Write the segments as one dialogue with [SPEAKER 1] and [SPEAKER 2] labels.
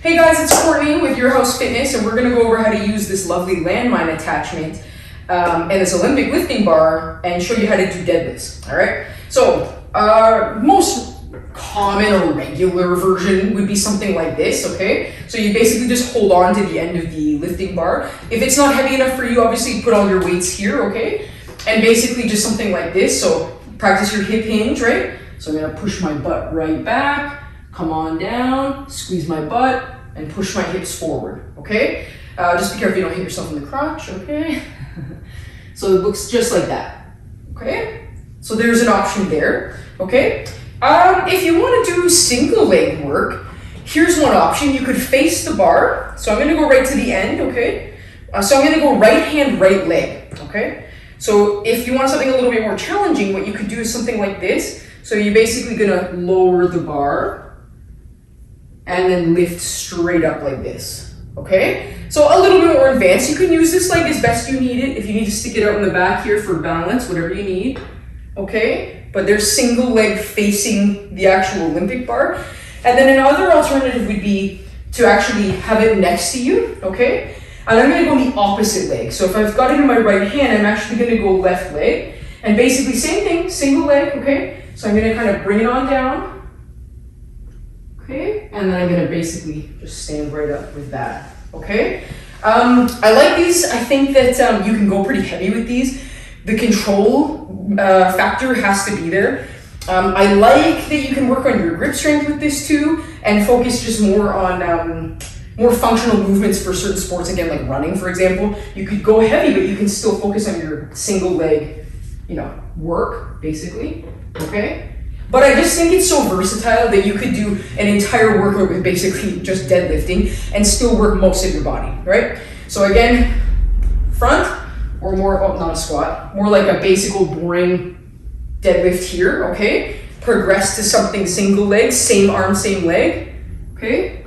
[SPEAKER 1] Hey guys, it's Courtney with Your House Fitness, and we're going to go over how to use this lovely landmine attachment and this Olympic lifting bar and show you how to do deadlifts. All right. So most common or regular version would be something like this. Okay. So you basically just hold on to the end of the lifting bar. If it's not heavy enough for you, obviously put all your weights here. Okay. And basically just something like this. So practice your hip hinge, right? So I'm going to push my butt right back. Come on down, squeeze my butt, and push my hips forward, okay? Just be careful you don't hit yourself in the crotch, okay? So it looks just like that, okay? So there's an option there, okay? If you want to do single leg work, here's one option. You could face the bar. So I'm going to go right to the end, okay? So I'm going to go right hand, right leg, okay? So if you want something a little bit more challenging, what you could do is something like this. So you're basically going to lower the bar and then lift straight up like this, okay? So a little bit more advanced. You can use this leg as best you need it. If you need to stick it out in the back here for balance, whatever you need, okay? But there's single leg facing the actual Olympic bar. And then another alternative would be to actually have it next to you, okay? And I'm gonna go the opposite leg. So if I've got it in my right hand, I'm actually gonna go left leg. And basically same thing, single leg, okay? So I'm gonna kind of bring it on down, okay? And then I'm gonna basically just stand right up with that, okay? I like these. I think that you can go pretty heavy with these. The control factor has to be there. I like that you can work on your grip strength with this too, and focus just more on more functional movements for certain sports, again, like running, for example. You could go heavy, but you can still focus on your single leg, work, basically, okay? But I just think it's so versatile that you could do an entire workout with basically just deadlifting and still work most of your body, right? So again, front, or more, not a squat, more like a basic old boring deadlift here, okay? Progress to something single leg, same arm, same leg, okay?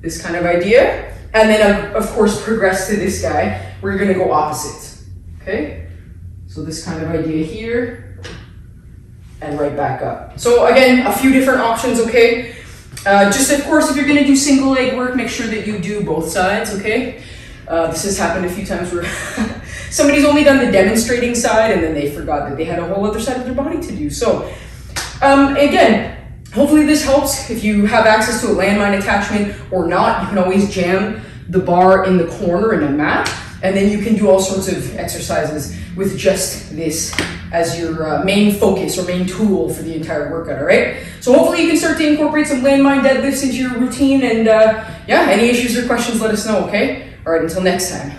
[SPEAKER 1] This kind of idea. And then of course progress to this guy, where you're gonna go opposites, okay? So this kind of idea here, and right back up. So again, a few different options, okay? Just of course, if you're gonna do single leg work, make sure that you do both sides, okay? This has happened a few times where somebody's only done the demonstrating side and then they forgot that they had a whole other side of their body to do. So again, hopefully this helps. If you have access to a landmine attachment or not, you can always jam the bar in the corner in a mat, and then you can do all sorts of exercises with just this as your main focus or main tool for the entire workout, all right? So hopefully you can start to incorporate some landmine deadlifts into your routine, and yeah, any issues or questions, let us know, okay? All right, until next time.